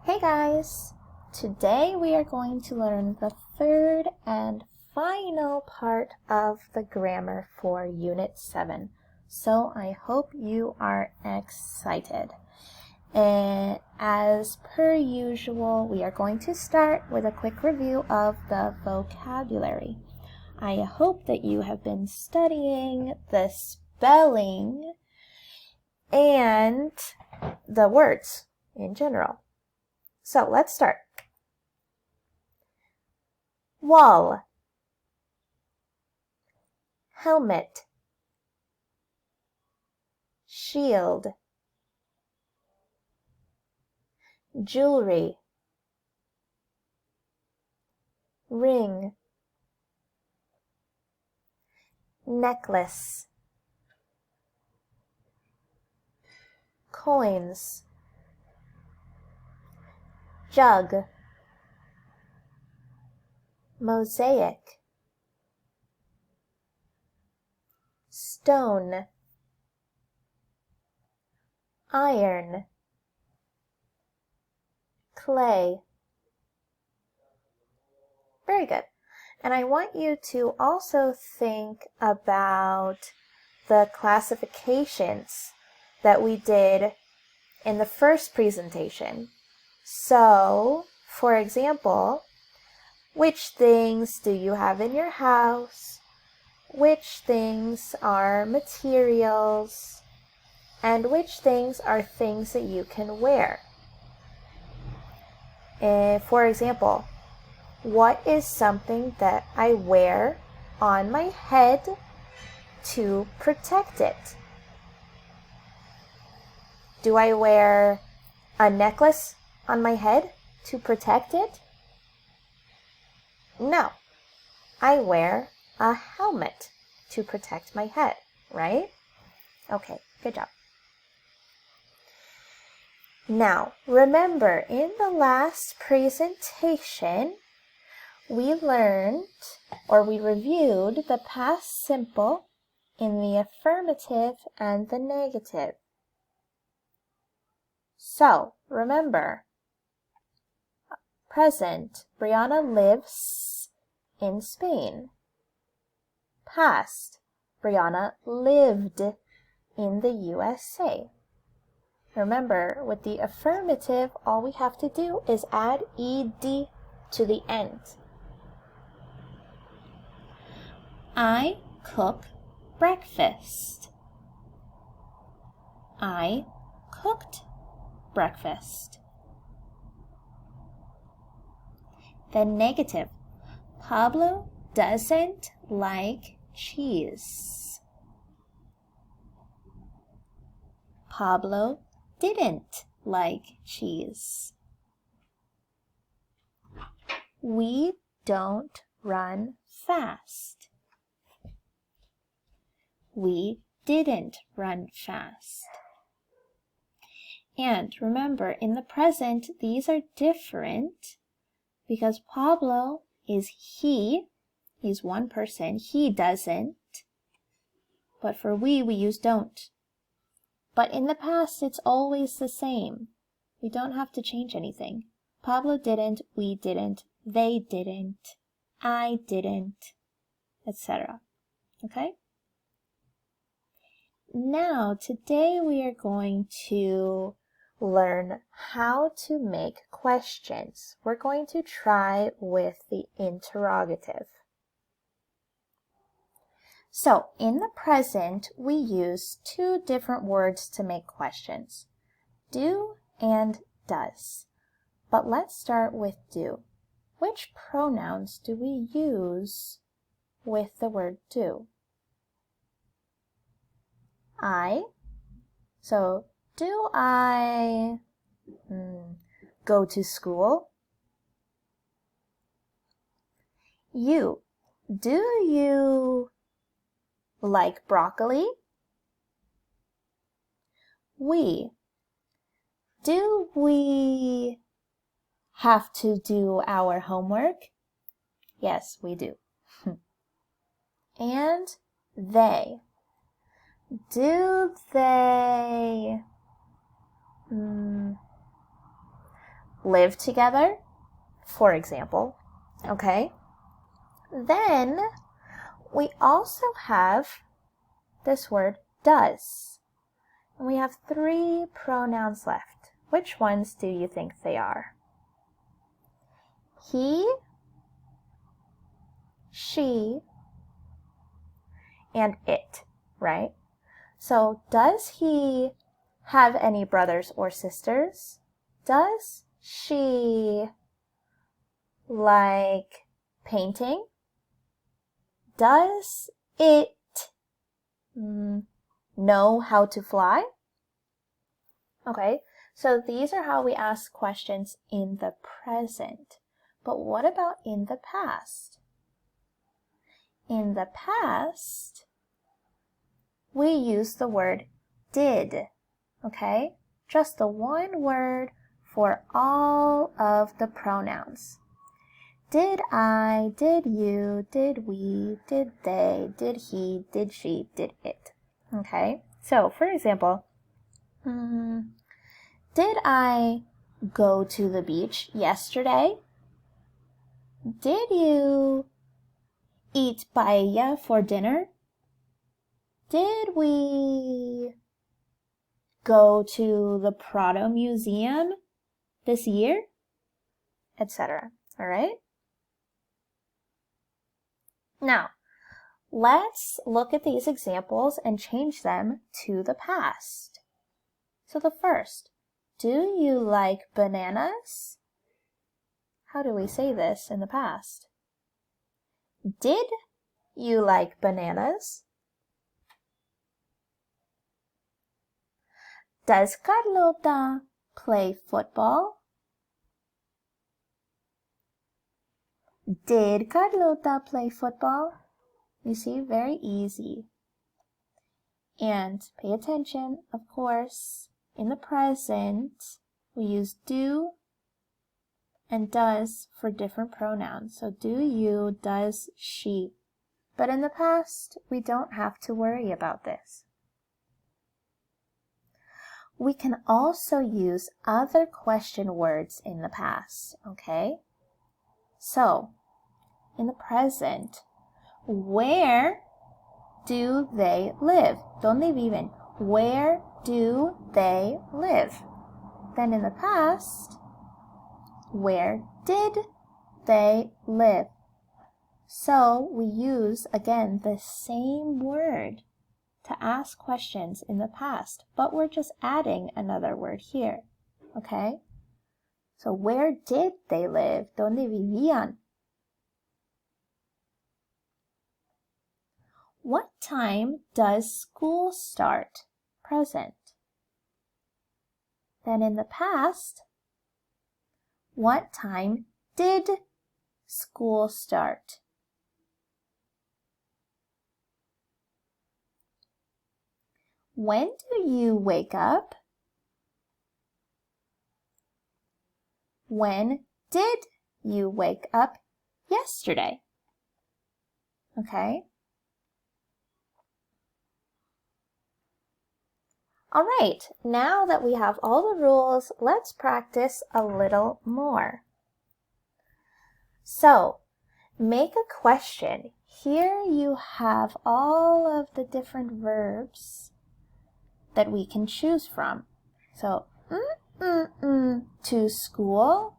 Hey guys! Today we are going to learn the third and final part of the grammar for Unit 7. So I hope you are excited. And as per usual, we are going to start with a quick review of the vocabulary. I hope that you have been studying the spelling and the words in general. So let's start. Wall, helmet, shield, jewelry, ring, necklace, coins, jug, mosaic, stone, iron, clay. Very good. And I want you to also think about the classifications that we did in the first presentation. So, for example, which things do you have in your house? Which things are materials? And which things are things that you can wear? For example, what is something that I wear on my head to protect it? Do I wear a necklace on my head to protect it? No, I wear a helmet to protect my head, right? Okay, good job. Now, remember, in the last presentation, we learned, or we reviewed, the past simple in the affirmative and the negative. So, remember, present, Brianna lives in Spain. Past, Brianna lived in the USA. Remember, with the affirmative, all we have to do is add ed to the end. I cook breakfast. I cooked breakfast. The negative. Pablo doesn't like cheese. Pablo didn't like cheese. We don't run fast. We didn't run fast. And remember, in the present, these are different because Pablo is he. He's one person. He doesn't. But for we use don't. But in the past, it's always the same. We don't have to change anything. Pablo didn't, we didn't, they didn't, I didn't, etc. Okay? Now, today we are going to learn how to make questions. We're going to try with the interrogative. So, in the present, we use two different words to make questions, do and does. But let's start with do. Which pronouns do we use with the word do? I. So, do I go to school? You. Do you like broccoli? We. Do we have to do our homework? Yes, we do. And they. Do they live together, for example. Okay? Then we also have this word does. And we have 3 pronouns left. Which ones do you think they are? He, she, and it, right? So does he have any brothers or sisters? Does she like painting? Does it know how to fly? Okay, so these are how we ask questions in the present. But what about in the past? In the past, we use the word did, okay? Just the one word for all of the pronouns. Did I, did you, did we, did they, did he, did she, did it. Okay, so for example, did I go to the beach yesterday? Did you eat paella for dinner? Did we go to the Prado Museum this year? Etc. All right? Now, let's look at these examples and change them to the past. So the first, do you like bananas? How do we say this in the past? Did you like bananas? Does Carlota play football? Did Carlota play football? You see, very easy. And pay attention, of course, in the present, we use do and does for different pronouns. So do you, does she. But in the past, we don't have to worry about this. We can also use other question words in the past, okay? So, in the present, where do they live? ¿Dónde viven? Where do they live? Then in the past, where did they live? So we use, again, the same word to ask questions in the past, but we're just adding another word here, okay? So where did they live? ¿Dónde vivían? What time does school start? Present. Then in the past, what time did school start? When do you wake up? When did you wake up yesterday? Okay? All right, now that we have all the rules, let's practice a little more. So, make a question. Here you have all of the different verbs that we can choose from. So, to school.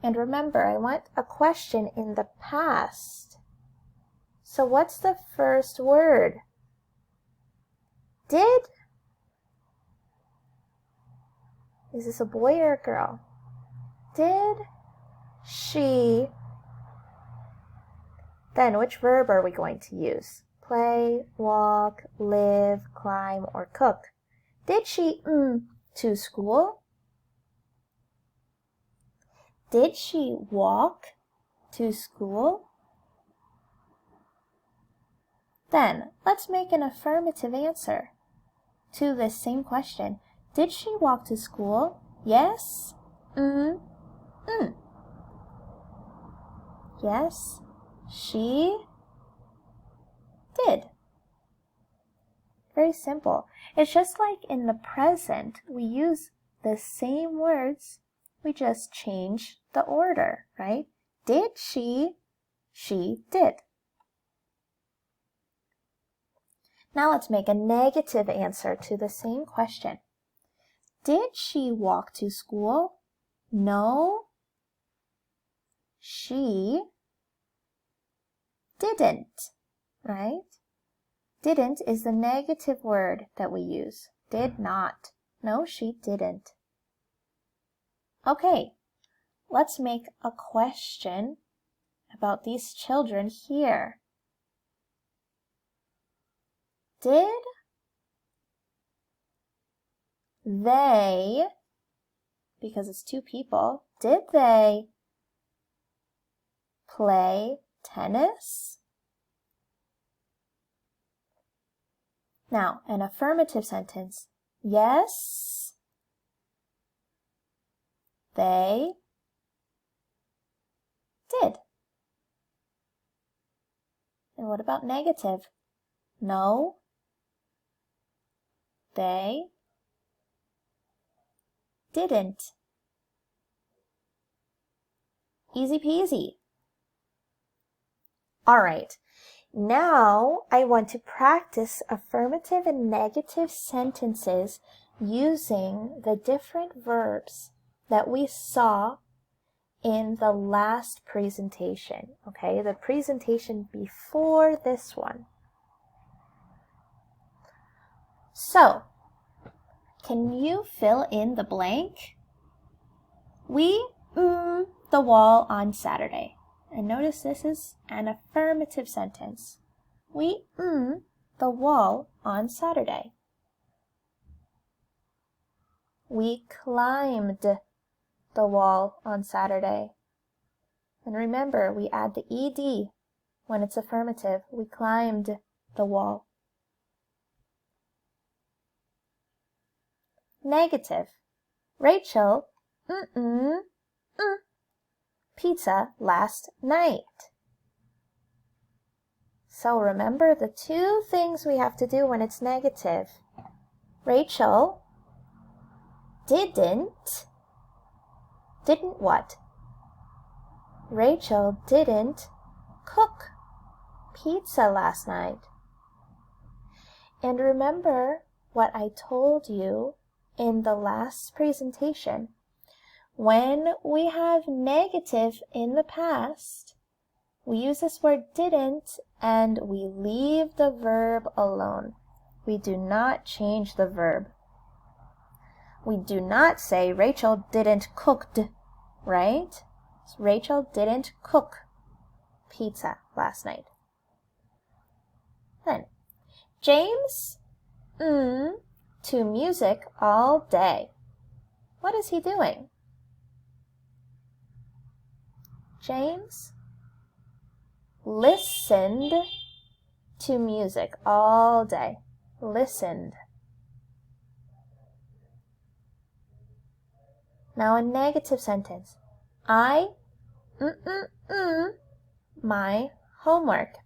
And remember, I want a question in the past. So what's the first word? Did? Is this a boy or a girl? Did she? Then which verb are we going to use? Play, walk, live, climb, or cook. Did she to school? Did she walk to school? Then let's make an affirmative answer to this same question. Did she walk to school? Yes? Yes, she did. Very simple. It's just like in the present, we use the same words We just change the order, right? Did she? She did. Now let's make a negative answer to the same question. Did she walk to school? No, she didn't, right? Didn't is the negative word that we use. Did not. No, she didn't. Okay, let's make a question about these children here. Did they, because it's two people, did they play tennis? Now, an affirmative sentence. Yes, they did. And what about negative? No, they didn't. Easy peasy. All right, now I want to practice affirmative and negative sentences using the different verbs that we saw in the last presentation, okay? The presentation before this one. So, can you fill in the blank? We the wall on Saturday. And notice this is an affirmative sentence. We the wall on Saturday. We climbed the wall on Saturday. And remember, we add the ed when it's affirmative. We climbed the wall. Negative. Rachel, pizza last night. So remember the two things we have to do when it's negative. Rachel didn't what? Rachel didn't cook pizza last night. And remember what I told you in the last presentation. When we have negative in the past, we use this word didn't and we leave the verb alone. We do not change the verb. We do not say Rachel didn't cooked, right? So Rachel didn't cook pizza last night. Then, James, to music all day. What is he doing? James listened to music all day. Listened. Now a negative sentence. I my homework.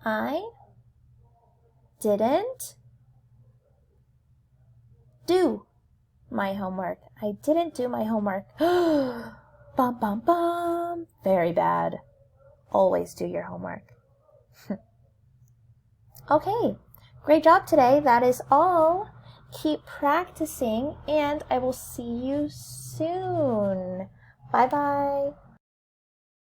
I didn't do my homework. I didn't do my homework. Bum, bum, bum. Very bad. Always do your homework. Okay, great job today. That is all. Keep practicing, and I will see you soon. Bye-bye.